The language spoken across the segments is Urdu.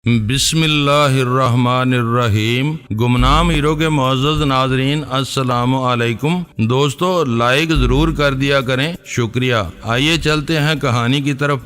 بسم اللہ الرحمن الرحیم۔ گمنام ہیرو کے معزز ناظرین السلام علیکم۔ دوستو لائک ضرور کر دیا کریں، شکریہ۔ آئیے چلتے ہیں کہانی کی طرف۔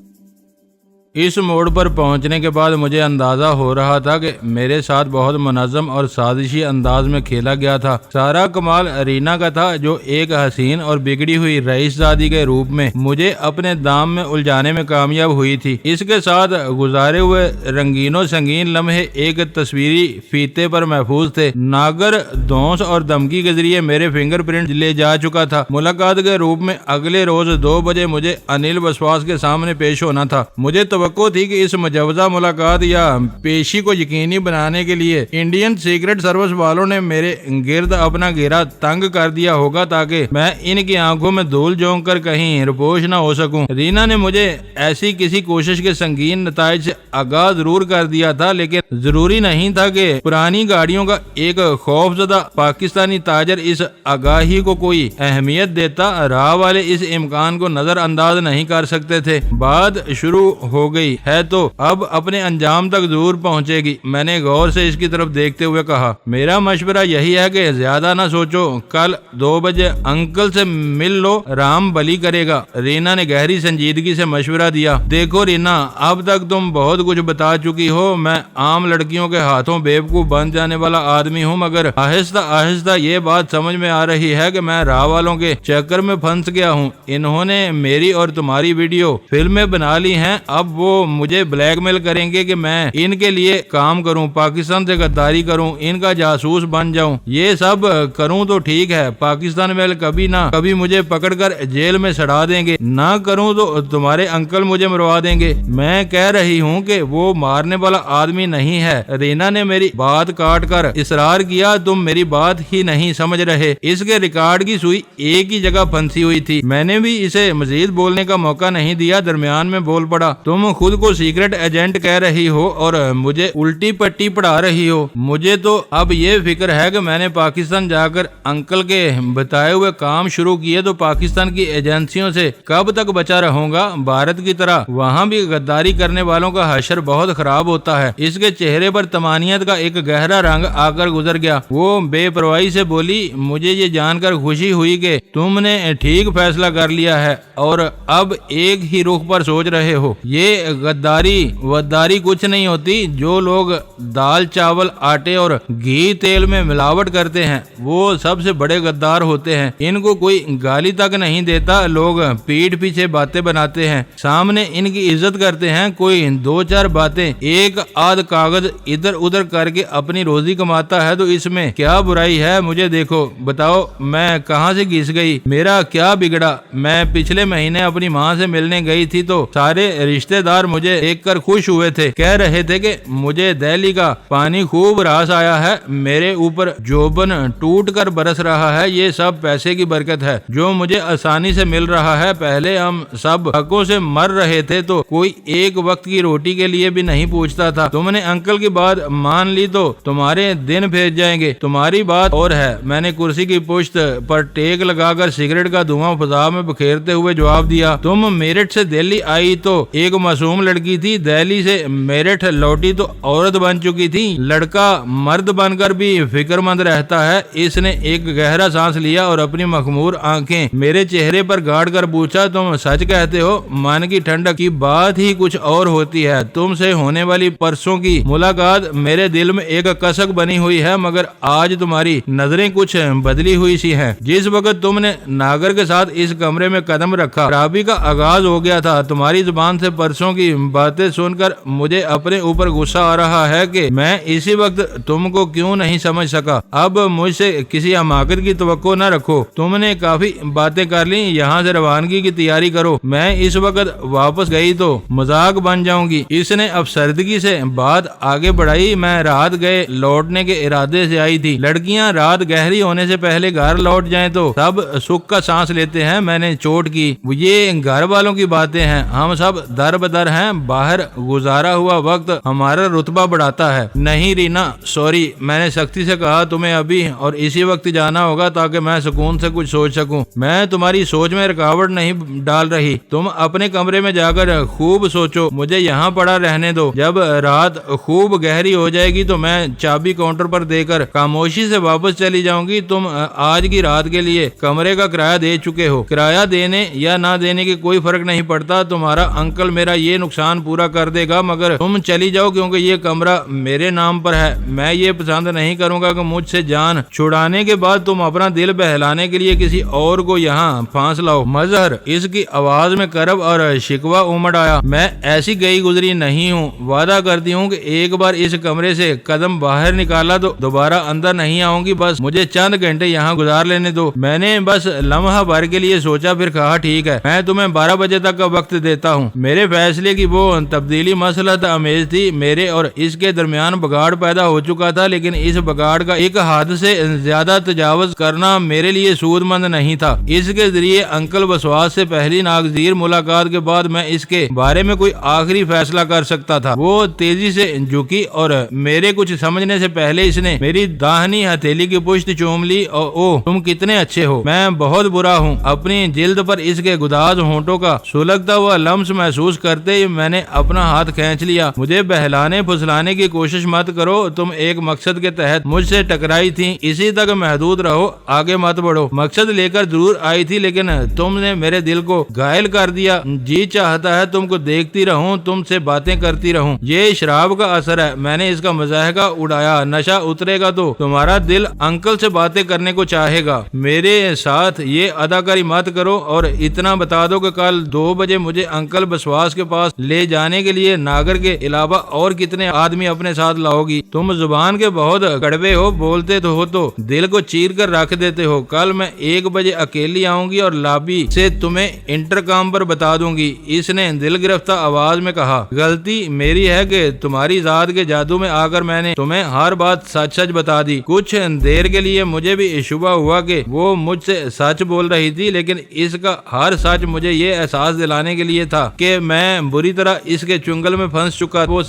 اس موڑ پر پہنچنے کے بعد مجھے اندازہ ہو رہا تھا کہ میرے ساتھ بہت منظم اور سازشی انداز میں کھیلا گیا تھا۔ سارا کمال رینا کا تھا، جو ایک حسین اور بگڑی ہوئی رئیس زادی کے روپ میں مجھے اپنے دام میں الجھانے میں کامیاب ہوئی تھی۔ اس کے ساتھ گزارے ہوئے رنگین و سنگین لمحے ایک تصویری فیتے پر محفوظ تھے۔ ناگر دھونس اور دھمکی کے ذریعے میرے فنگر پرنٹ لے جا چکا تھا۔ ملاقات کے روپ میں اگلے روز 2 بجے مجھے انل بسواس کے سامنے پیش ہونا تھا۔ مجھے توقع تھی کہ اس مجوزہ ملاقات یا پیشی کو یقینی بنانے کے لیے انڈین سیکرٹ سروس والوں نے میرے گرد اپنا گھیرا تنگ کر دیا ہوگا تاکہ میں ان کی آنکھوں میں دھول جھونک کر کہیں رپوش نہ ہو سکوں۔ رینا نے مجھے ایسی کسی کوشش کے سنگین نتائج سے آگاہ ضرور کر دیا تھا، لیکن ضروری نہیں تھا کہ پرانی گاڑیوں کا ایک خوفزدہ پاکستانی تاجر اس آگاہی کو کوئی اہمیت دیتا۔ راہ والے اس امکان کو نظر انداز نہیں کر سکتے تھے۔ بات شروع ہو گئی ہے تو اب اپنے انجام تک ضرور پہنچے گی، میں نے غور سے اس کی طرف دیکھتے ہوئے کہا۔ میرا مشورہ یہی ہے کہ زیادہ نہ سوچو، کل 2 بجے انکل سے مل لو، رام بلی کرے گا۔ رینا نے گہری سنجیدگی سے مشورہ دیا۔ دیکھو رینا، اب تک تم بہت کچھ بتا چکی ہو۔ میں عام لڑکیوں کے ہاتھوں بیوقوف بن جانے والا آدمی ہوں، مگر آہستہ آہستہ یہ بات سمجھ میں آ رہی ہے کہ میں راہ والوں کے چکر میں پھنس گیا ہوں۔ انہوں نے میری اور تمہاری ویڈیو فلمیں بنا لی ہیں، اب وہ مجھے بلیک میل کریں گے کہ میں ان کے لیے کام کروں، پاکستان سے غداری کروں، ان کا جاسوس بن جاؤں۔ یہ سب کروں تو ٹھیک ہے، پاکستان میں کبھی نہ کبھی مجھے پکڑ کر جیل میں سڑا دیں گے، نہ کروں تو تمہارے انکل مجھے مروا دیں گے۔ میں کہہ رہی ہوں کہ وہ مارنے والا آدمی نہیں ہے۔ رینا نے میری بات کاٹ کر اصرار کیا۔ تم میری بات ہی نہیں سمجھ رہے، اس کے ریکارڈ کی سوئی ایک ہی جگہ پھنسی ہوئی تھی۔ میں نے بھی اسے مزید بولنے کا موقع نہیں دیا، درمیان میں بول پڑا۔ تم خود کو سیکرٹ ایجنٹ کہہ رہی ہو اور مجھے الٹی پٹی پڑھا رہی ہو۔ مجھے تو اب یہ فکر ہے کہ میں نے پاکستان جا کر انکل کے بتائے ہوئے کام شروع کیے تو پاکستان کی ایجنسیوں سے کب تک بچا رہوں گا۔ بھارت کی طرح وہاں بھی غداری کرنے والوں کا حشر بہت خراب ہوتا ہے۔ اس کے چہرے پر طمانینت کا ایک گہرا رنگ آ کر گزر گیا۔ وہ بے پرواہی سے بولی، مجھے یہ جان کر خوشی ہوئی کہ تم نے ٹھیک فیصلہ کر لیا ہے اور اب ایک ہی رخ پر سوچ رہے ہو۔ یہ غداری کچھ نہیں ہوتی۔ جو لوگ دال چاول آٹے اور گھی تیل میں ملاوٹ کرتے ہیں وہ سب سے بڑے غدار ہوتے ہیں۔ ان کو کوئی گالی تک نہیں دیتا، لوگ پیٹھ پیچھے باتیں بناتے ہیں، سامنے ان کی عزت کرتے ہیں۔ کوئی 2-4 باتیں ایک آدھ کاغذ ادھر ادھر کر کے اپنی روزی کماتا ہے تو اس میں کیا برائی ہے؟ مجھے دیکھو، بتاؤ میں کہاں سے گھس گئی، میرا کیا بگڑا؟ میں پچھلے مہینے اپنی ماں سے ملنے گئی تھی تو سارے رشتہ دار مجھے دیکھ کر خوش ہوئے تھے، کہہ رہے تھے کہ مجھے دہلی کا پانی خوب راس آیا ہے، میرے اوپر جوبن ٹوٹ کر برس رہا ہے۔ یہ سب پیسے کی برکت ہے جو مجھے آسانی سے مل رہا ہے۔ پہلے ہم سب حقوں سے مر رہے تھے تو کوئی ایک وقت کی روٹی کے لیے بھی نہیں پوچھتا تھا۔ تم نے انکل کی بات مان لی تو تمہارے دن بھیج جائیں گے۔ تمہاری بات اور ہے۔ میں نے کرسی کی پشت پر ٹیک لگا کر سگریٹ کا دھواں فضا میں بکھیرتے ہوئے جواب دیا۔ تم میرٹھ سے دہلی آئی تو ایک معصوم لڑکی تھی، دہلی سے میرٹھ لوٹی تو عورت بن چکی تھی۔ لڑکا مرد بن کر بھی فکر مند رہتا ہے۔ اس نے ایک گہرا سانس لیا اور اپنی مخمور آنکھیں میرے چہرے پر گاڑ کر پوچھا، تم سچ کہتے ہو؟ من کی ٹھنڈک کی بات ہی کچھ اور ہوتی ہے۔ تم سے ہونے والی پرسوں کی ملاقات میرے دل میں ایک کسک بنی ہوئی ہے، مگر آج تمہاری نظریں کچھ بدلی ہوئی سی ہیں۔ جس وقت تم نے ناگر کے ساتھ اس کمرے میں قدم رکھا، خرابی کا آغاز ہو گیا تھا۔ تمہاری زبان سے پرسوں کی باتیں سن کر مجھے اپنے اوپر غصہ آ رہا ہے کہ میں اسی وقت تم کو کیوں نہیں سمجھ سکا۔ اب مجھ سے کسی حماقت کی توقع نہ رکھو۔ تم نے کافی باتیں کر لی، یہاں سے روانگی کی تیاری کرو۔ میں اس وقت واپس گئی تو مذاق بن جاؤں گی۔ اس نے افسردگی سے بات آگے بڑھائی۔ میں رات گئے لوٹنے کے ارادے سے آئی تھی۔ لڑکیاں رات گہری ہونے سے پہلے گھر لوٹ جائیں تو سب سکھ کا سانس لیتے ہیں۔ میں نے چوٹ کی، یہ گھر والوں کی باتیں ہیں، ہم سب در در ہیں، باہر گزارا ہوا وقت ہمارا رتبہ بڑھاتا ہے۔ نہیں رینا، سوری، میں نے سختی سے کہا تمہیں ابھی اور اسی وقت جانا ہوگا تاکہ میں سکون سے کچھ سوچ سکوں۔ میں تمہاری سوچ میں رکاوٹ نہیں ڈال رہی، تم اپنے کمرے میں جا کر خوب سوچو، مجھے یہاں پڑا رہنے دو۔ جب رات خوب گہری ہو جائے گی تو میں چابی کاؤنٹر پر دے کر خاموشی سے واپس چلی جاؤں گی۔ تم آج کی رات کے لیے کمرے کا کرایہ دے چکے ہو، کرایہ دینے یا نہ دینے کی کوئی فرق نہیں پڑتا، تمہارا انکل میرا یہ نقصان پورا کر دے گا، مگر تم چلی جاؤ کیونکہ یہ کمرہ میرے نام پر ہے۔ میں یہ پسند نہیں کروں گا کہ مجھ سے جان چھڑانے کے بعد تم اپنا دل بہلانے کے لیے کسی اور کو یہاں پھانس لاؤ۔ مظہر، اس کی آواز میں کرب اور شکوہ امڑ آیا۔ میں ایسی گئی گزری نہیں ہوں، وعدہ کرتی ہوں کہ ایک بار اس کمرے سے قدم باہر نکالا تو دوبارہ اندر نہیں آؤں گی، بس مجھے چند گھنٹے یہاں گزار لینے دو۔ میں نے بس لمحہ بھر کے لیے سوچا، پھر کہا ٹھیک ہے، میں تمہیں 12 بجے تک کا وقت دیتا ہوں۔ میرے فیصلے کی وہ تبدیلی مصلحت آمیز تھی، میرے اور اس کے درمیان بگاڑ پیدا ہو چکا تھا، لیکن اس بگاڑ کا ایک حد سے زیادہ تجاوز کرنا میرے لیے سود مند نہیں تھا۔ اس کے ذریعے انکل وسواس سے پہلی ناگزیر ملاقات کے بعد میں اس کے بارے میں کوئی آخری فیصلہ کر سکتا تھا۔ وہ تیزی سے جھکی اور میرے کچھ سمجھنے سے پہلے اس نے میری داہنی ہتھیلی کی پشت چوم لی۔ اوہ، تم کتنے اچھے ہو، میں بہت برا ہوں۔ اپنی جلد پر اس کے گداز ہونٹوں کا سلگتا ہوا لمس محسوس کرتے ہی میں نے اپنا ہاتھ کھینچ لیا۔ مجھے بہلانے پھسلانے کی کوشش مت کرو، تم ایک مقصد کے تحت مجھ سے ٹکرائی تھی، اسی تک محدود رہو، آگے مت بڑھو۔ مقصد لے کر ضرور آئی تھی لیکن تم نے میرے دل کو گھائل کر دیا۔ جی چاہتا ہے تم کو دیکھتی رہوں، تم سے باتیں کرتی رہوں۔ یہ شراب کا اثر ہے، میں نے اس کا مذاہقہ اڑایا۔ نشہ اترے گا تو تمہارا دل انکل سے باتیں کرنے کو چاہے گا۔ میرے ساتھ یہ اداکاری مت کرو اور اتنا بتا دو کہ کل 2 بجے مجھے انکل بسواس کے پاس لے جانے کے لیے ناگر کے علاوہ اور کتنے آدمی اپنے ساتھ لاؤ گی؟ تم زبان کے بہت کڑوے ہو، بولتے تو دل کو چیر کر رکھ دیتے ہو۔ کل میں 1 بجے اکیلی آؤں گی اور لابی سے تمہیں انٹرکام پر بتا دوں گی، اس نے دل گرفتہ آواز میں کہا۔ غلطی میری ہے کہ تمہاری ذات کے جادو میں آ کر میں نے تمہیں ہر بات سچ سچ بتا دی۔ کچھ دیر کے لیے مجھے بھی شبہ ہوا کہ وہ مجھ سے سچ بول رہی تھی، لیکن اس کا ہر سچ مجھے یہ احساس دلانے کے لیے تھا کہ میں بری طرح اس کے چنگل میں پھنس چکا۔ وہ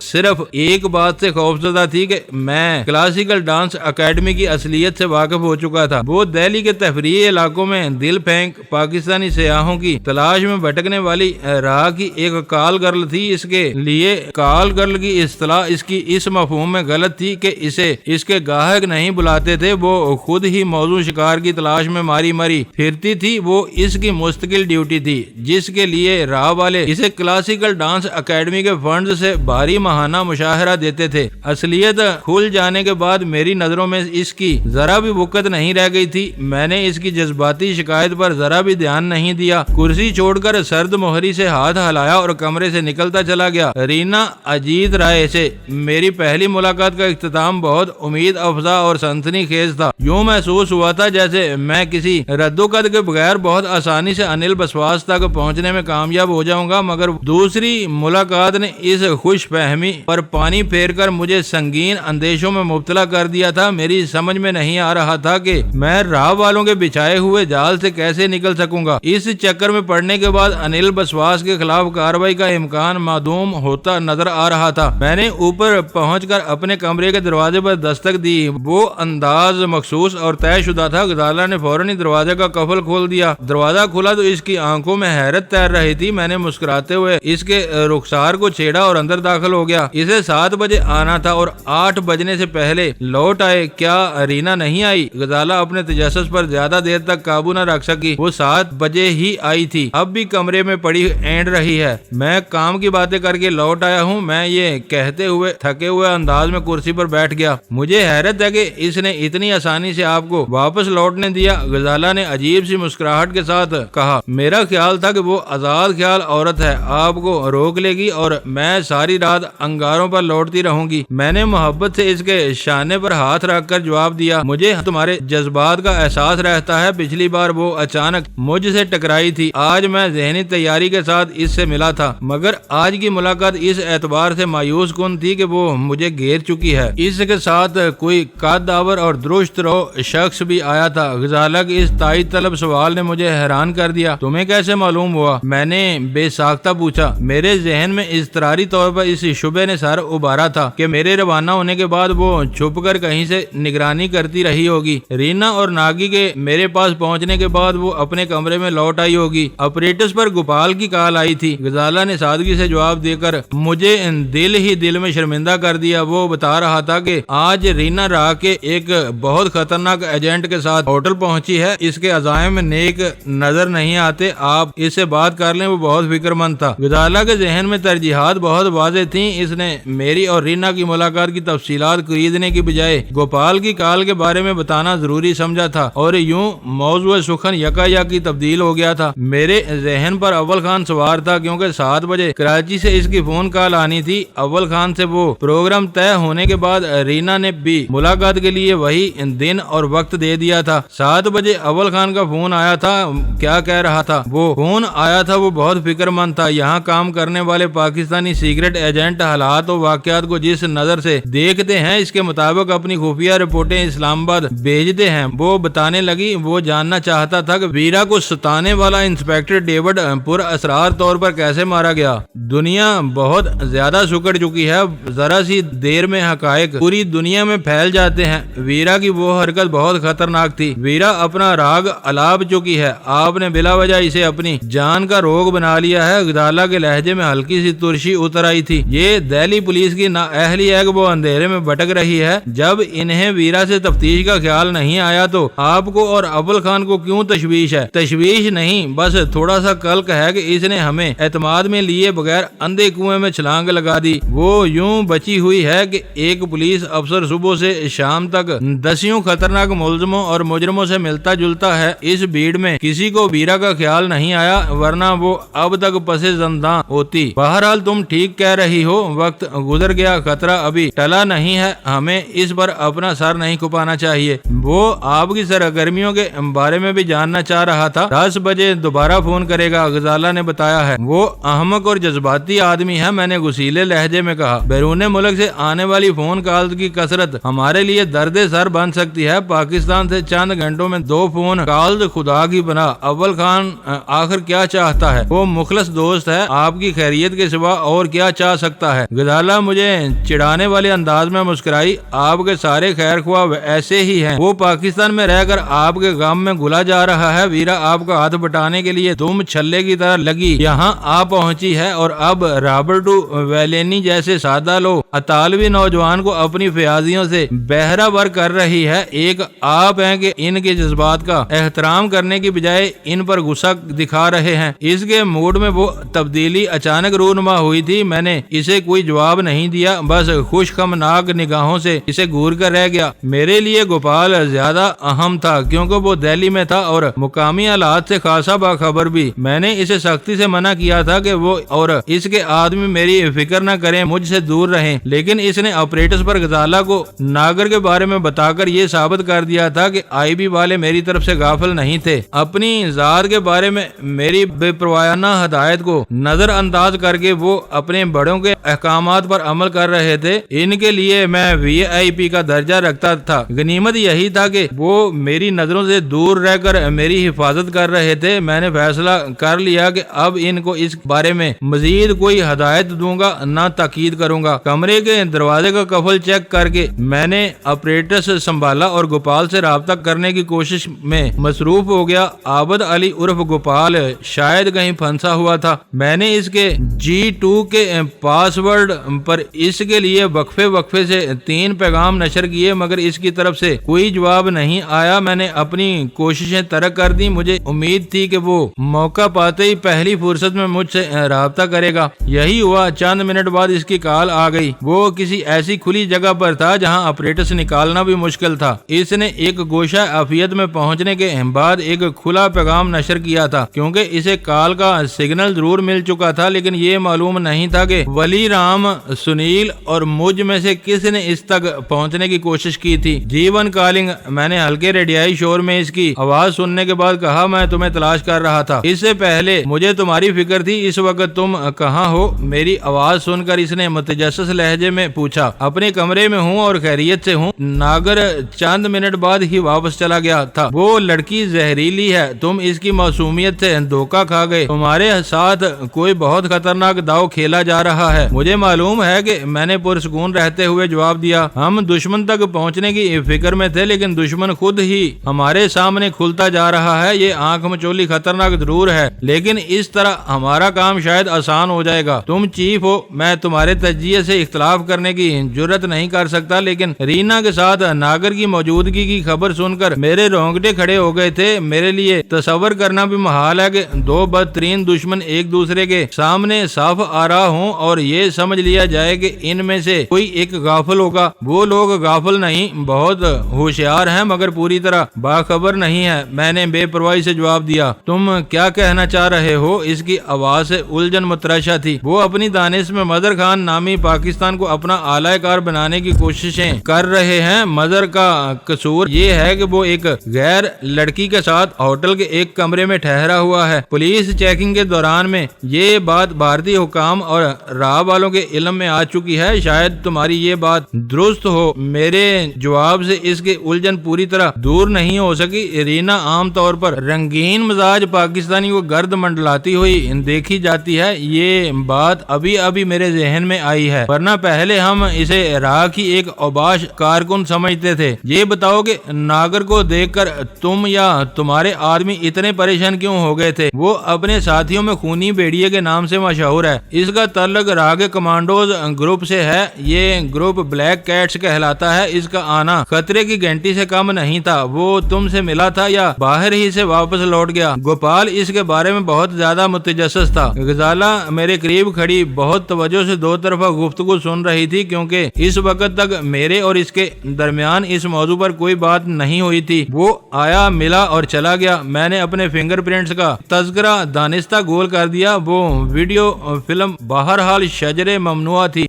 صرف ایک بات سے خوفزدہ تھی کہ میں کلاسیکل ڈانس اکیڈمی کی اصلیت سے واقف ہو چکا تھا۔ وہ دہلی کے تفریحی علاقوں میں دل پھینک پاکستانی سیاحوں کی تلاش میں بھٹکنے والی راہ کی ایک کال گرل تھی۔ اس کے لیے کال گرل کی اصطلاح اس کی اس مفہوم میں غلط تھی کہ اسے اس کے گاہک نہیں بلاتے تھے، وہ خود ہی موضوع شکار کی تلاش میں ماری پھرتی تھی۔ وہ اس کی مستقل ڈیوٹی تھی جس کے لیے راہ والے اسے کلاسیکل ڈانس اکیڈمی کے فنڈز سے بھاری ماہانہ مشاہرہ دیتے تھے۔ اصلیت کھل جانے کے بعد میری نظروں میں اس کی ذرا بھی وقت نہیں رہ گئی تھی۔ میں نے اس کی جذباتی شکایت پر ذرا بھی دھیان نہیں دیا، کرسی چھوڑ کر سرد مہری سے ہاتھ ہلایا اور کمرے سے نکلتا چلا گیا۔ رینا اجیت رائے سے میری پہلی ملاقات کا اختتام بہت امید افزا اور سنسنی خیز تھا۔ یوں محسوس ہوا تھا جیسے میں کسی رد و قد کے بغیر بہت آسانی سے انل بسواس تک پہنچنے میں کامیاب ہو جاؤں گا، مگر دوسری ملاقات نے اس خوش فہمی پر پانی پھیر کر مجھے سنگین اندیشوں میں مبتلا کر دیا تھا۔ میری سمجھ میں نہیں آ رہا تھا کہ میں راہ والوں کے بچھائے ہوئے جال سے کیسے نکل سکوں گا۔ اس چکر میں پڑنے کے بعد انل بسواس کے خلاف کارروائی کا امکان معدوم ہوتا نظر آ رہا تھا۔ میں نے اوپر پہنچ کر اپنے کمرے کے دروازے پر دستک دی۔ وہ انداز مخصوص اور طے شدہ تھا۔ غزالہ نے فوراً ہی دروازے کا قفل کھول دیا۔ دروازہ کھلا تو اس کی آنکھوں میں حیرت تیر رہی تھی۔ میں نے مسکراتے ہوئے اس کے رخسار کو چھیڑا اور اندر داخل ہو گیا۔ اسے 7 بجے آنا تھا اور 8 بجنے سے پہلے لوٹ آئے۔ کیا رینا نہیں آئی؟ غزالہ اپنے تجسس پر زیادہ دیر تک قابو نہ رکھ سکی۔ وہ 7 بجے ہی آئی تھی، اب بھی کمرے میں پڑی اینڈ رہی ہے۔ میں کام کی باتیں کر کے لوٹ آیا ہوں، میں یہ کہتے ہوئے تھکے ہوئے انداز میں کرسی پر بیٹھ گیا۔ مجھے حیرت ہے کہ اس نے اتنی آسانی سے آپ کو واپس لوٹنے دیا، غزالہ نے عجیب سی مسکراہٹ کے ساتھ کہا۔ میرا خیال تھا کہ وہ آزاد خیال عورت ہے، آپ کو روک لے گی اور میں ساری رات انگاروں پر لوٹتی رہوں گی۔ میں نے محبت سے اس کے شانے پر ہاتھ رکھ کر جواب دیا، مجھے تمہارے جذبات کا احساس رہتا ہے۔ پچھلی بار وہ اچانک مجھ سے ٹکرائی تھی، آج میں ذہنی تیاری کے ساتھ اس سے ملا تھا، مگر آج کی ملاقات اس اعتبار سے مایوس کن تھی کہ وہ مجھے گھیر چکی ہے۔ اس کے ساتھ کوئی قد آور اور درست رو شخص بھی آیا تھا۔ غزالہ کے اس تائید طلب سوال نے مجھے حیران کر دیا۔ تمہیں کیسے معلوم ہوا؟ میں نے بے ساختہ پوچھا۔ میرے ذہن میں اضطراری طور پر اس شبے نے سر ابھارا تھا کہ میرے روانہ ہونے کے بعد وہ چھپ کر کہیں سے نگرانی کرتی رہی ہوگی۔ رینا اور ناگی کے میرے پاس پہنچنے کے بعد وہ اپنے کمرے میں لوٹ آئی ہوگی۔ آپریٹرز پر گوپال کی کال آئی تھی۔ غزالہ نے سادگی سے جواب دے کر مجھے دل ہی دل میں شرمندہ کر دیا۔ وہ بتا رہا تھا کہ آج رینا راہ کے ایک بہت خطرناک ایجنٹ کے ساتھ ہوٹل پہنچی ہے، اس کے عزائم نیک نظر نہیں آتے، آپ اس سے بات کر لیں، وہ بہت فکر مند تھا۔ غزالہ کے ذہن میں ترجیحات بہت واضح تھیں۔ اس نے میری اور رینا کی ملاقات کی تفصیلات خریدنے کی بجائے گوپال کی کال کے بارے میں بتانا ضروری سمجھا تھا، اور یوں موضوع سخن یکایک تبدیل ہو گیا تھا۔ میرے ذہن پر اول خان سوار تھا، کیونکہ 7 بجے کراچی سے اس کی فون کال آنی تھی۔ اول خان سے وہ پروگرام طے ہونے کے بعد رینا نے بھی ملاقات کے لیے وہی دن اور وقت دے دیا تھا۔ 7 بجے اول خان کا فون آیا تھا۔ کیا کہہ رہا تھا؟ وہ فون آیا تھا، وہ بہت فکر مند تھا۔ یہاں کام کرنے والے پاکستانی سیکرٹ ایجنٹ حالات و واقعات کو جس نظر سے دیکھتے ہیں، اس کے مطابق اپنی خفیہ رپورٹیں اسلام آباد بھیجتے ہیں۔ وہ بتانے لگی، وہ جاننا چاہتا تھا کہ ویرا کو ستانے والا انسپیکٹر ڈیوڈ پر اسرار طور پر کیسے مارا گیا۔ دنیا بہت زیادہ سکڑ چکی ہے، ذرا سی دیر میں حقائق پوری دنیا میں پھیل جاتے ہیں۔ ویرا کی وہ حرکت بہت خطرناک تھی۔ ویرا اپنا راگ الاب چکی ہے، آپ نے بلا وجہ اسے اپنی جان کا روگ بنا لیا ہے۔ غزالہ کے لہجے میں ہلکی سی ترشی اتر آئی تھی۔ یہ دہلی پولیس کی نااہلی ہے کہ وہ اندھیرے میں بھٹک رہی ہے۔ جب انہیں ویرا سے تفتیش کا خیال نہیں آیا تو آپ کو اور اول خان کو کیوں تشویش ہے؟ تشویش نہیں، بس تھوڑا سا قلق ہے کہ اس نے ہمیں اعتماد میں لیے بغیر اندھے کنویں میں چھلانگ لگا دی۔ وہ یوں بچی ہوئی ہے کہ ایک پولیس افسر صبح سے شام تک دسیوں خطرناک ملزموں اور مجرموں سے ملتا جلتا ہے۔ اس بھیڑ میں کسی کو ویرا کا خیال نہیں آیا، ورنہ وہ اب تک پس زنداں ہوتی۔ بہرحال تم ٹھیک کہہ رہی ہو، وقت گزر گیا، خطرہ ابھی ٹلا نہیں ہے، ہمیں اس پر اپنا سر نہیں کھپانا چاہیے۔ وہ آپ کی سرگرمیوں کے بارے میں بھی جاننا چاہ رہا تھا۔ 10 بجے دوبارہ فون کرے گا، غزالہ نے بتایا ہے۔ وہ احمق اور جذباتی آدمی ہے، میں نے غصیلے لہجے میں کہا۔ بیرون ملک سے آنے والی فون کالز کی کثرت ہمارے لیے درد سر بن سکتی ہے۔ پاکستان سے چند گھنٹوں میں 2 فون کالز، خدا کی پناہ۔ اول خان آخر کیا چاہتا ہے؟ وہ مخلص دوست ہے، آپ کی خیریت کے سوا اور کیا چاہ سکتا ہے؟ غزالہ مجھے چڑھانے والے انداز میں مسکرائی۔ آپ کے سارے خیر خواہ ایسے ہی ہیں۔ وہ پاکستان میں رہ کر آپ کے غم میں گلا جا رہا ہے۔ ویرا آپ کا ہاتھ بٹانے کے لیے تم چھلے کی طرح لگی یہاں آ پہنچی ہے، اور اب رابرٹ ویلینی جیسے سادہ لو اطالوی نوجوان کو اپنی فیاضیوں سے بہرہ ور کر رہی ہے۔ ایک آپ ہیں کہ ان کے جذبات کا احترام کرنے کی بجائے ان پر غصہ دکھا رہے ہیں۔ اس کے موڈ میں وہ تبدیلی اچانک رونما ہوئی تھی۔ میں نے اسے کوئی جواب نہیں دیا، بس خوشخمناک نگاہوں سے اسے گور کر رہ گیا۔ میرے لیے گوپال زیادہ اہم تھا، کیونکہ وہ دہلی میں تھا اور مقامی حالات سے خاصا باخبر بھی۔ میں نے اسے سختی سے منع کیا تھا کہ وہ اور اس کے آدمی میری فکر نہ کریں، مجھ سے دور رہیں، لیکن اس نے آپریٹرز پر غزالہ کو ناگر کے بارے میں بتا کر یہ ثابت کر دیا تھا کہ آئی بی والے میری طرف سے غافل نہیں تھے۔ اپنی ذات کے بارے میں میری بے پروایانہ ہدایت کو نظر انداز کر کے وہ اپنے بڑوں کے احکامات پر عمل کر رہے تھے۔ ان کے لیے میں وی آئی پی کا درجہ رکھتا تھا۔ غنیمت یہی تھا کہ وہ میری نظروں سے دور رہ کر میری حفاظت کر رہے تھے۔ میں نے فیصلہ کر لیا کہ اب ان کو اس بارے میں مزید کوئی ہدایت دوں گا نہ تاکید کروں گا۔ کمرے کے دروازے کا قفل چیک کر کے میں نے آپریٹرز سنبھالا اور گوپال سے رابطہ کرنے کی کوشش میں مصروف ہو گیا۔ عابد علی عرف گوپال شاید کہیں پھنسا ہوا تھا۔ میں نے اس کے G2 کے پاس ورڈ پر اس کے لیے وقفے سے 3 پیغام نشر کیے، مگر اس کی طرف سے کوئی جواب نہیں آیا۔ میں نے اپنی کوششیں ترک کر دی۔ مجھے امید تھی کہ وہ موقع پاتے ہی پہلی فرصت میں مجھ سے رابطہ کرے گا۔ یہی ہوا۔ چند منٹ بعد اس کی کال آ گئی۔ وہ کسی ایسی کھلی جگہ پر تھا جہاں آپریٹر سے نکالنا بھی مشکل تھا۔ اس نے ایک گوشہ عافیت میں پہنچنے کے بعد ایک کھلا پیغام نشر کیا تھا، کیونکہ اسے کال کا سگنل ضرور مل چکا تھا، لیکن یہ معلوم نہیں تھا کہ ولی رام، سنیل اور مجھ میں سے کس نے اس تک پہنچنے کی کوشش کی تھی۔ G1 calling. میں نے ہلکے ریڈیائی شور میں اس کی آواز سننے کے بعد کہا، میں تمہیں تلاش کر رہا تھا۔ اس سے پہلے مجھے تمہاری فکر تھی، اس وقت تم کہاں ہو؟ میری آواز سن کر اس نے متجسس لہجے میں پوچھا۔ اپنے کمرے میں ہوں اور خیریت سے ہوں۔ ناگر چند منٹ بعد ہی واپس چلا گیا تھا۔ وہ لڑکی زہریلی ہے، تم اس کی معصومیت سے دھوکہ کھا گئے، تمہاری ہمارے ساتھ کوئی بہت خطرناک داؤ کھیلا جا رہا ہے۔ مجھے معلوم ہے کہ میں نے پرسکون رہتے ہوئے جواب دیا، ہم دشمن تک پہنچنے کی فکر میں تھے، لیکن دشمن خود ہی ہمارے سامنے کھلتا جا رہا ہے۔ یہ آنکھ مچولی خطرناک ضرور ہے، لیکن اس طرح ہمارا کام شاید آسان ہو جائے گا۔ تم چیف ہو، میں تمہارے تجزیے سے اختلاف کرنے کی جرت نہیں کر سکتا، لیکن رینا کے ساتھ ناگر کی موجودگی کی خبر سن کر میرے رونگٹے کھڑے ہو گئے تھے۔ میرے لیے تصور کرنا بھی محال ہے کہ دو بدترین دشمن ایک دوسرے کے سامنے صاف آ رہا ہوں اور یہ سمجھ لیا جائے کہ ان میں سے کوئی ایک غافل ہوگا۔ وہ لوگ غافل نہیں، بہت ہوشیار ہیں، مگر پوری طرح باخبر نہیں ہے۔ میں نے بے پرواہی سے جواب دیا، تم کیا کہنا چاہ رہے ہو؟ اس کی آواز سے الجھن متراشا تھی۔ وہ اپنی دانش میں مظہر خان نامی پاکستان کو اپنا اعلی کار بنانے کی کوششیں کر رہے ہیں۔ مظہر کا قصور یہ ہے کہ وہ ایک غیر لڑکی کے ساتھ ہوٹل کے ایک کمرے میں ٹھہرا ہوا ہے۔ پولیس چیکنگ کے دوران میں یہ بات بھارتی حکام اور راہ والوں کے علم میں آ چکی ہے۔ شاید تمہاری یہ بات درست ہو۔ میرے جواب سے اس کی الجھن پوری طرح دور نہیں ہو سکی۔ رینا عام طور پر رنگین مزاج پاکستانی کو گرد منڈلاتی ہوئی دیکھی جاتی ہے۔ یہ بات ابھی ابھی میرے ذہن میں آئی ہے، ورنہ پہلے ہم اسے راہ کی ایک اوباش کارکن سمجھتے تھے۔ یہ بتاؤ کہ ناگر کو دیکھ کر تم یا تمہارے آدمی اتنے پریشان کیوں ہو گئے تھے؟ وہ اپنے ساتھیوں میں خونی بھیڑیے کے نام سے مشہور ہے۔ اس کا تعلق راہ کے کمانڈوز گروپ سے ہے۔ یہ گروپ بلیک کیٹس کہلاتا ہے۔ اس کا آنا خطرے کی گھنٹی سے کم نہیں تھا۔ وہ تم سے ملا تھا یا باہر ہی سے واپس لوٹ گیا؟ گوپال اس کے بارے میں بہت زیادہ متجسس تھا۔ غزالہ میرے قریب کھڑی بہت توجہ سے دو طرفہ گفتگو سن رہی تھی، کیونکہ اس وقت تک میرے اور اس کے درمیان اس موضوع پر کوئی بات نہیں ہوئی تھی۔ وہ آیا، ملا اور چلا گیا۔ میں نے اپنے فنگر پرنٹس کا تذکرہ دانستہ گول کر دیا۔ وہ ویڈیو فلم بہرحال شجر ممنوع تھی۔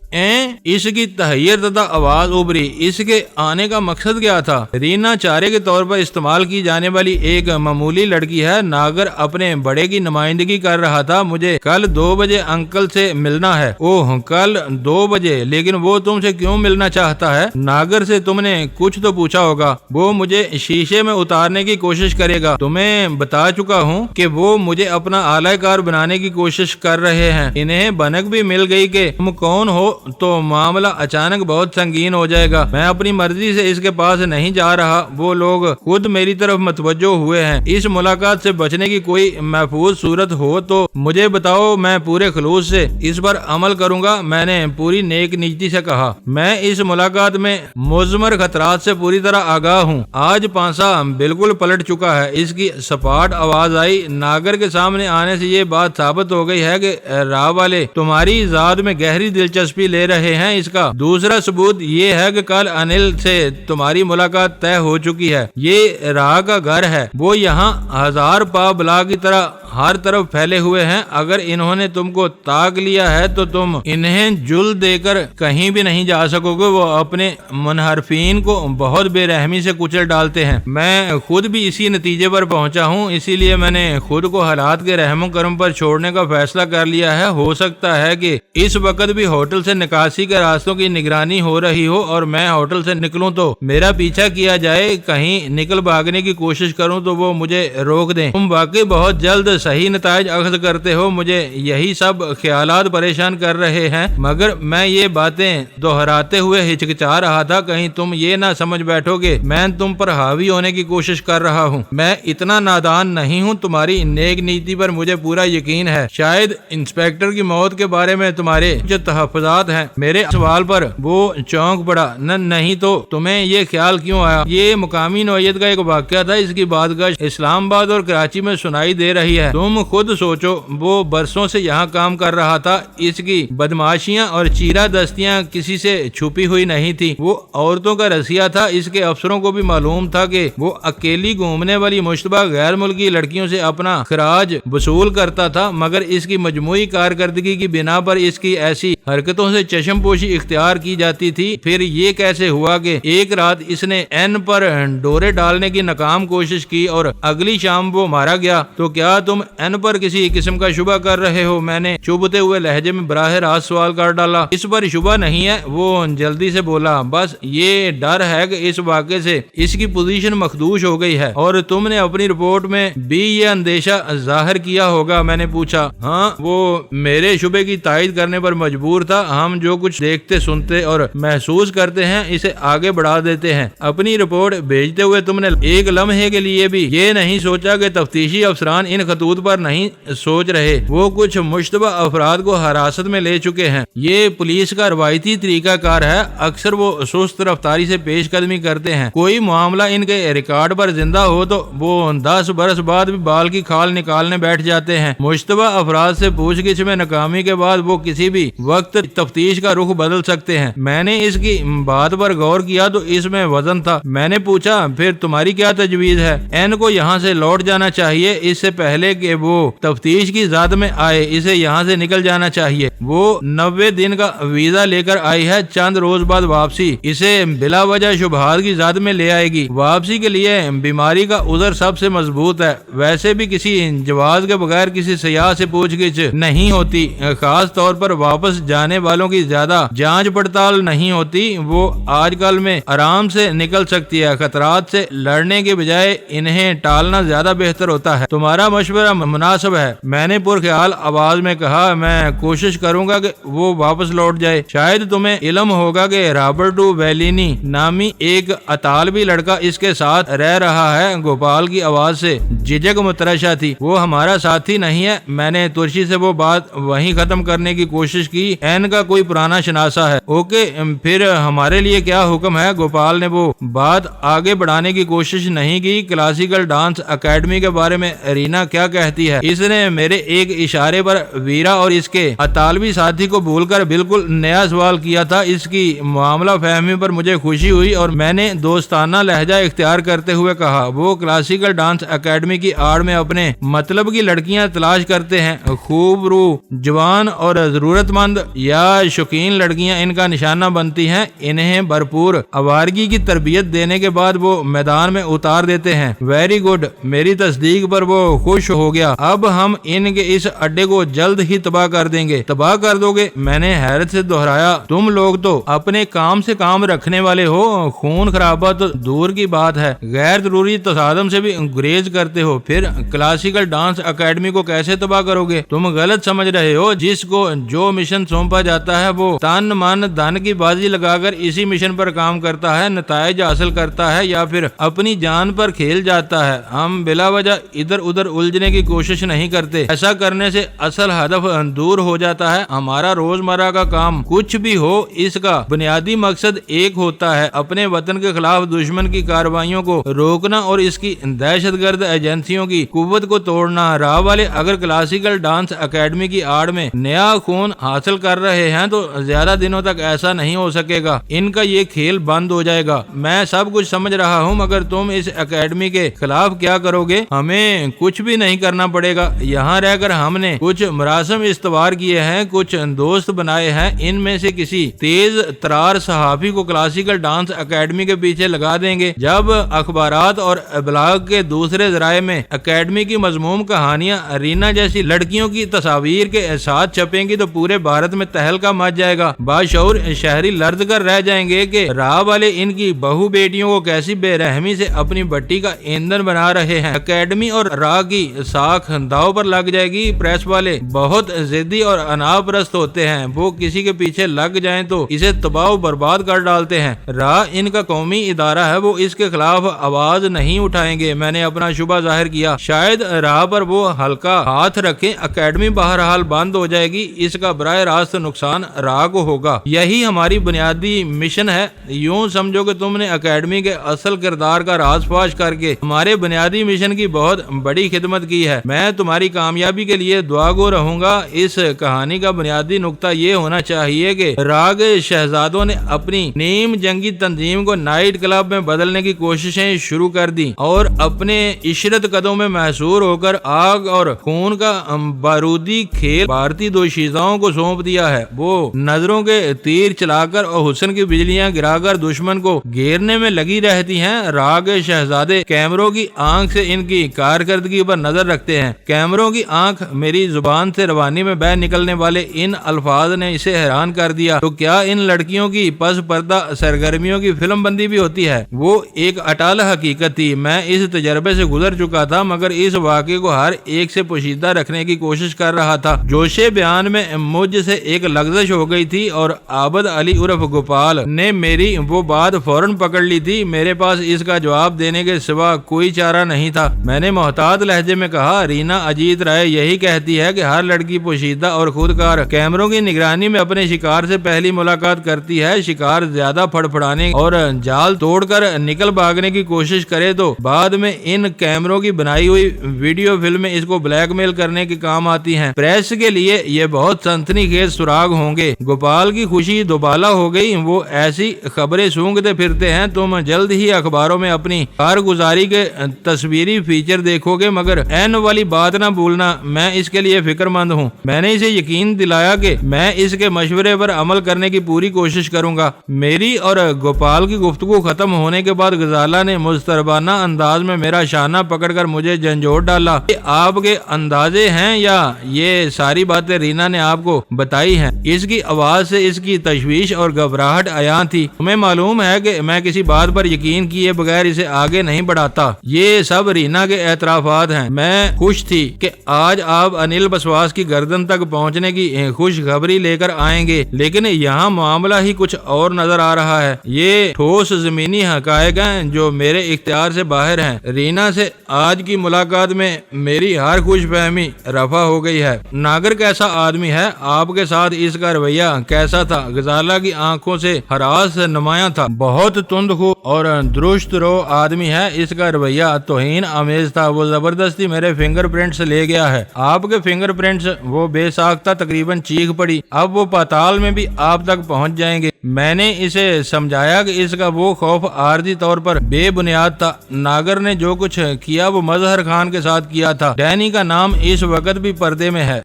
اس کی تحیر زدہ آواز ابھری۔ اس کے آنے کا مقصد کیا تھا؟ رینا چارے کے طور پر استعمال کی جانے والی ایک معمولی لڑکی ہے۔ ناگر اپنے بڑے کی نمائندگی کر رہا تھا۔ مجھے کل 2 بجے انکل سے ملنا ہے۔ اوہ، کل 2 بجے؟ لیکن وہ تم سے کیوں ملنا چاہتا ہے؟ ناگر سے تم نے کچھ تو پوچھا ہوگا۔ وہ مجھے شیشے میں اتارنے کی کوشش کرے گا۔ تمہیں بتا چکا ہوں کہ وہ مجھے اپنا اعلی کار بنانے کی کوشش کر رہے ہیں۔ انہیں بھنک بھی مل گئی کہ تم کون ہو تو معاملہ اچانک بہت سنگین ہو جائے گا۔ میں اپنی مرضی سے اس کے پاس نہیں جا رہا۔ وہ لوگ خود میری طرف متوجہ ہوئے ہیں۔ اس ملاقات سے بچنے کی کوئی محفوظ صورت ہو تو مجھے بتاؤ، میں پورے خلوص سے اس پر عمل کروں گا۔ میں نے پوری نیک نیتی سے کہا، میں اس ملاقات میں مضمر خطرات سے پوری طرح آگاہ ہوں۔ آج پانسا بالکل پلٹ چکا ہے۔ اس کی سپاٹ آواز آئی۔ ناگر کے سامنے آنے سے یہ بات ثابت ہو گئی ہے کہ راہ والے تمہاری ذات میں گہری دلچسپی لے رہے ہیں۔ اس کا دوسرا ثبوت یہ ہے کہ کل انل سے تمہاری ملاقات طے ہو چکی ہے۔ یہ راہ کا گھر ہے۔ وہ یہاں 1000 پا بلا کی طرح ہر طرف پھیلے ہوئے ہیں۔ اگر انہوں نے تم کو تاک لیا ہے تو تم انہیں جل دے کر کہیں بھی نہیں جا سکو گے۔ وہ اپنے منحرفین کو بہت بے رحمی سے کچل ڈالتے ہیں۔ میں خود بھی اسی نتیجے پر پہنچا ہوں، اسی لیے میں نے خود کو حالات کے رحم و کرم پر چھوڑنے کا فیصلہ کر لیا ہے۔ ہو سکتا ہے کہ اس وقت بھی ہوٹل سے نکاسی کے راستوں کی نگرانی ہو رہی ہو اور میں ہوٹل سے نکلوں تو میرا پیچھا کیا جائے، کہیں نکل بھاگنے کی کوشش کروں تو وہ مجھے روک دیں۔ تم واقعی بہت جلد صحیح نتائج اخذ کرتے ہو۔ مجھے یہی سب خیالات پریشان کر رہے ہیں، مگر میں یہ باتیں دہراتے ہوئے ہچکچا رہا تھا، کہیں تم یہ نہ سمجھ بیٹھو کہ میں تم پر حاوی ہونے کی کوشش کر رہا ہوں۔ میں اتنا نادان نہیں ہوں۔ تمہاری نیک نیتی پر مجھے پورا یقین ہے۔ شاید انسپیکٹر کی موت کے بارے میں تمہارے جو تحفظات ہیں۔ میرے سوال پر وہ چونک پڑا۔ نہیں تو تمہیں یہ خیال کیوں آیا؟ یہ مقامی نوعیت کا ایک واقعہ تھا۔ اس کی بات گشت اسلام آباد اور کراچی میں سنائی دے رہی ہے۔ تم خود سوچو، وہ برسوں سے یہاں کام کر رہا تھا۔ اس کی بدماشیاں اور چیرہ دستیاں کسی سے چھپی ہوئی نہیں تھی۔ وہ عورتوں کا رسیہ تھا۔ اس کے افسروں کو بھی معلوم تھا کہ وہ اکیلی گھومنے والی مشتبہ غیر ملکی لڑکیوں سے اپنا خراج وصول کرتا تھا، مگر اس کی مجموعی کارکردگی کی بنا پر اس کی ایسی حرکتوں سے چشم پوشی اختیار کی جاتی تھی۔ پھر یہ کیسے ہوا کہ ایک رات اس نے این پر ڈورے ڈالنے کی ناکام کوشش کی اور اگلی شام وہ مارا گیا؟ تو کیا تم این پر کسی قسم کا شبہ کر رہے ہو؟ میں نے چبھتے ہوئے لہجے میں براہ راست سوال کر ڈالا۔ اس پر شبہ نہیں ہے، وہ جلدی سے بولا، بس یہ ڈر ہے کہ اس واقعے سے اس کی پوزیشن مخدوش ہو گئی ہے، اور تم نے اپنی رپورٹ میں بھی یہ اندیشہ ظاہر کیا ہوگا؟ میں نے پوچھا۔ ہاں، وہ میرے شبے کی تائید کرنے پر مجبور تھا۔ ہم جو کچھ دیکھتے، سنتے اور محسوس کرتے ہیں اسے آگے بڑھا دیتے ہیں۔ اپنی رپورٹ بھیجتے ہوئے تم نے ایک لمحے کے لیے بھی یہ نہیں سوچا کہ تفتیشی افسران ان خطوط پر نہیں سوچ رہے، وہ کچھ مشتبہ افراد کو حراست میں لے چکے ہیں۔ یہ پولیس کا روایتی طریقہ کار ہے، اکثر وہ سست رفتاری سے پیش قدمی کرتے ہیں۔ کوئی معاملہ ان کے ریکارڈ پر زندہ ہو تو وہ 10 برس بعد بھی بال کی کھال نکالنے بیٹھ جاتے ہیں۔ مشتبہ افراد سے پوچھ گچھ میں ناکامی کے بعد وہ کسی بھی وقت تفتیش کا رخ بدل سکتے ہیں۔ میں نے اس کی بات پر غور کیا تو اس میں وزن تھا۔ میں نے پوچھا، پھر تمہاری کیا تجویز ہے؟ این کو یہاں سے لوٹ جانا چاہیے، اس سے پہلے کہ وہ تفتیش کی ذات میں آئے اسے یہاں سے نکل جانا چاہیے۔ وہ 90 دن کا ویزا لے کر آئی ہے، چند روز بعد واپسی اسے بلا وجہ شبہات کی ذات میں لے آئے گی۔ واپسی کے لیے بیماری کا عذر سب سے مضبوط ہے۔ ویسے بھی کسی جواز کے بغیر کسی سیاح سے پوچھ گچھ نہیں ہوتی، خاص طور پر واپس جانے والوں کی زیادہ جانچ پڑتال نہیں ہوتی۔ وہ آج کل میں آرام سے نکل سکتی ہے۔ خطرات سے لڑنے کے بجائے انہیں ٹالنا زیادہ بہتر ہوتا ہے۔ تمہارا مشورہ مناسب ہے، میں نے پرخیال آواز میں کہا۔ میں کوشش کروں گا کہ وہ واپس لوٹ جائے۔ شاید تمہیں علم ہوگا کہ رابرٹو ویلینی نامی ایک اطالوی لڑکا اس کے ساتھ رہ رہا ہے۔ گوپال کی آواز سے جھجک متراشا تھی۔ وہ ہمارا ساتھی نہیں ہے۔ میں نے ترشی سے وہ بات وہیں ختم کرنے کی کوشش کی۔ این کا کوئی پرانا شناسا ہے۔ اوکے، پھر ہمارے لیے کیا حکم ہے؟ گوپال نے وہ بات آگے بڑھانے کی کوشش نہیں کی۔ کلاسیکل ڈانس اکیڈمی کے بارے میں رینا کیا کہتی ہے؟ اس نے میرے ایک اشارے پر ویرا اور اس کے اطالوی ساتھی کو بھول کر بالکل نیا سوال کیا تھا۔ اس کی معاملہ فہمی پر مجھے خوشی ہوئی اور میں نے دوستانہ لہجہ اختیار کرتے ہوئے کہا، وہ کلاسیکل ڈانس اکیڈمی کی آڑ میں اپنے مطلب کی لڑکیاں تلاش کرتے ہیں۔ خوب روح، جوان اور ضرورت مند یا شوقین لڑکیاں ان کا نشانہ بنتی ہیں۔ انہیں بھرپور آوارگی کی تربیت دینے کے بعد وہ میدان میں اتار دیتے ہیں۔ ویری گڈ، میری تصدیق پر وہ خوش ہو گیا۔ اب ہم ان کے اس اڈے کو جلد ہی تباہ کر دیں گے۔ تباہ کر دو گے؟ میں نے حیرت سے دہرایا۔ تم لوگ تو اپنے کام سے کام رکھنے والے ہو، خون خرابہ تو دور کی بات ہے، غیر ضروری تصادم سے بھی گریز کرتے ہو، پھر کلاسیکل ڈانس اکیڈمی کو کیسے تباہ کرو گے؟ تم غلط سمجھ رہے ہو۔ جس کو جو مشن سونپا جاتا ہے وہ تن من دھن کی بازی لگا کر اسی مشن پر کام کرتا ہے، نتائج حاصل کرتا ہے یا پھر اپنی جان پر کھیل جاتا ہے۔ ہم بلا وجہ ادھر ادھر الجھنے کی کوشش نہیں کرتے۔ ایسا کرنے سے اصل ہدف دور ہو جاتا ہے۔ ہمارا روزمرہ کا کام کچھ بھی ہو، اس کا بنیادی مقصد ایک ہوتا ہے، اپنے وطن کے خلاف دشمن کی کارروائیوں کو روکنا اور اس کی دہشت گرد ایجنسیوں کی قوت کو توڑنا۔ راہ والے اگر کلاسیکل ڈانس اکیڈمی کی آڑ میں نیا خون حاصل کر رہے ہیں تو زیادہ دنوں تک ایسا نہیں ہو سکے گا۔ ان کا یہ کھیل بند ہو جائے گا۔ میں سب کچھ سمجھ رہا ہوں، مگر تم اس اکیڈمی کے خلاف کیا کرو گے؟ ہمیں کچھ بھی نہیں کرنا پڑے گا۔ یہاں رہ کر ہم نے کچھ مراسم استوار کیے ہیں، کچھ دوست بنائے ہیں۔ ان میں سے کسی تیز ترار صحافی کو کلاسیکل ڈانس اکیڈمی کے پیچھے لگا دیں گے۔ جب اخبارات اور ابلاغ کے دوسرے ذرائع میں اکیڈمی کی مذموم کہانیاں رینا جیسی لڑکیوں کی تصاویر کے ساتھ چھپیں گی تو پورے بھارت میں تہلکہ مچ جائے گا۔ باشعور شہری لرز کر رہ جائیں گے کہ راہ والے ان کی بہو بیٹیوں کو کیسی بے رحمی سے اپنی بٹی کا ایندھن بنا رہے ہیں۔ اکیڈمی اور راہ کی ساکھ داؤ پر لگ جائے گی۔ پریس والے بہت ضدی اور اناؤ پرست ہوتے ہیں، وہ کسی کے پیچھے لگ جائیں تو اسے تباہ و برباد کر ڈالتے ہیں۔ راہ ان کا قومی ادارہ ہے، وہ اس کے خلاف آواز نہیں اٹھائیں گے۔ میں نے اپنا شبہ ظاہر کیا، شاید راہ پر وہ ہلکا ہاتھ رکھیں۔ اکیڈمی بہرحال بند ہو جائے گی، اس کا براہ راست نقصان راہ کو ہوگا۔ یہی ہماری بنیادی مشن ہے۔ یوں سمجھو کہ تم نے اکیڈمی کے اصل کردار کا راز فاش کر کے ہمارے بنیادی مشن کی بہت بڑی خدمت کی ہے۔ میں تمہاری کامیابی کے لیے دعا گو رہوں گا۔ اس کہانی کا بنیادی نقطہ یہ ہونا چاہیے کہ راگ شہزادوں نے اپنی نیم جنگی تنظیم کو نائٹ کلب میں بدلنے کی کوششیں شروع کر دی اور اپنے عشرت قدوں میں محصور ہو کر آگ اور خون کا بارودی کھیل بھارتی دوشیزاؤں کو سونپ دیا ہے۔ وہ نظروں کے تیر چلا کر اور حسن کی بجلیاں گرا کر دشمن کو گھیرنے میں لگی رہتی ہیں۔ راگ شہزادے کیمروں کی آنکھ سے ان کی کارکردگی پر نظر رکھتے ہیں۔ کیمروں کی آنکھ، میری زبان سے روانی میں بہ نکلنے والے ان الفاظ نے اسے حیران کر دیا۔ تو کیا ان لڑکیوں کی پس پردہ سرگرمیوں کی فلم بندی بھی ہوتی ہے؟ وہ ایک اٹل حقیقت تھی۔ میں اس تجربے سے گزر چکا تھا، مگر اس واقعے کو ہر ایک ایک سے پوشیدہ رکھنے کی کوشش کر رہا تھا۔ جوشے بیان میں مجھ سے ایک لغزش ہو گئی تھی اور عابد علی عرف گوپال نے میری وہ بات فوراً پکڑ لی تھی۔ میرے پاس اس کا جواب دینے کے سوا کوئی چارہ نہیں تھا۔ میں نے محتاط لہجے میں کہا، رینا اجیت رائے یہی کہتی ہے کہ ہر لڑکی پوشیدہ اور خودکار کیمروں کی نگرانی میں اپنے شکار سے پہلی ملاقات کرتی ہے۔ شکار زیادہ پھڑپھڑانے اور جال توڑ کر نکل بھاگنے کی کوشش کرے تو بعد میں ان کیمروں کی بنائی ہوئی ویڈیو فلمیں اس کو بلیک میل کرنے کے کام آتی ہیں۔ پریس کے لیے یہ بہت سنسنی خیز سراغ ہوں گے۔ گوپال کی خوشی دوبالا ہو گئی۔ وہ ایسی خبریں سونگتے پھرتے ہیں، تم جلد ہی اخباروں میں اپنی کارگزاری کے تصویری فیچر دیکھو گے، مگر این والی بات نہ بھولنا، میں اس کے لیے فکر مند ہوں۔ میں نے اسے یقین دلایا کہ میں اس کے مشورے پر عمل کرنے کی پوری کوشش کروں گا۔ میری اور گوپال کی گفتگو ختم ہونے کے بعد غزالہ نے مضطربانہ انداز میں میرا شانہ پکڑ کر مجھے جھنجھوڑ ڈالا۔ یہ آپ کے اندازے ہیں یا یہ ساری باتیں رینا نے آپ کو بتائی ہیں؟ اس کی آواز سے اس کی تشویش اور گھبراہٹ عیاں تھی۔ تمہیں معلوم ہے کہ میں کسی بات پر یقین کیے بغیر اسے آگے نہیں بڑھاتا۔ یہ سب رینا کے اعترافات ہیں۔ میں خوش تھی کہ آج آپ انل بسواس کی گردن تک پہنچنے کی خوشخبری لے کر آئیں گے، لیکن یہاں معاملہ ہی کچھ اور نظر آ رہا ہے۔ یہ ٹھوس زمینی حقائق ہیں جو میرے اختیار سے باہر ہیں۔ رینا سے آج کی ملاقات میں میری ہر خوش فہمی رفع ہو گئی ہے۔ ناگر کیسا آدمی ہے؟ آپ کے ساتھ اس کا رویہ کیسا تھا؟ غزالہ کی آنکھوں سے ہراس نمایاں تھا۔ بہت تند خو اور درست رو آدمی ہے۔ اس کا رویہ توہین آمیز تھا۔ وہ زبردستی میرے فنگر پرنٹس لے گیا ہے۔ آپ کے فنگر پرنٹس؟ وہ بے ساختہ تقریباً چیخ پڑی۔ اب وہ پاتال میں بھی آپ تک پہنچ جائیں گے۔ میں نے اسے سمجھایا کہ اس کا وہ خوف عارضی طور پر بے بنیاد تھا۔ ناگر نے جو کچھ کیا وہ مظہر خان کے ساتھ کیا تھا۔ ڈینی کا نام اس وقت بھی پردے میں ہے۔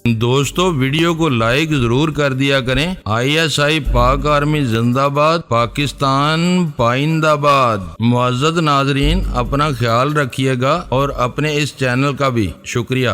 دوستو ویڈیو کو لائک ضرور کر دیا کریں۔ ISI پاک آرمی زندہ باد، پاکستان پائندہ باد۔ معزز ناظرین، اپنا خیال رکھیے گا اور اپنے اس چینل کا بھی شکریہ۔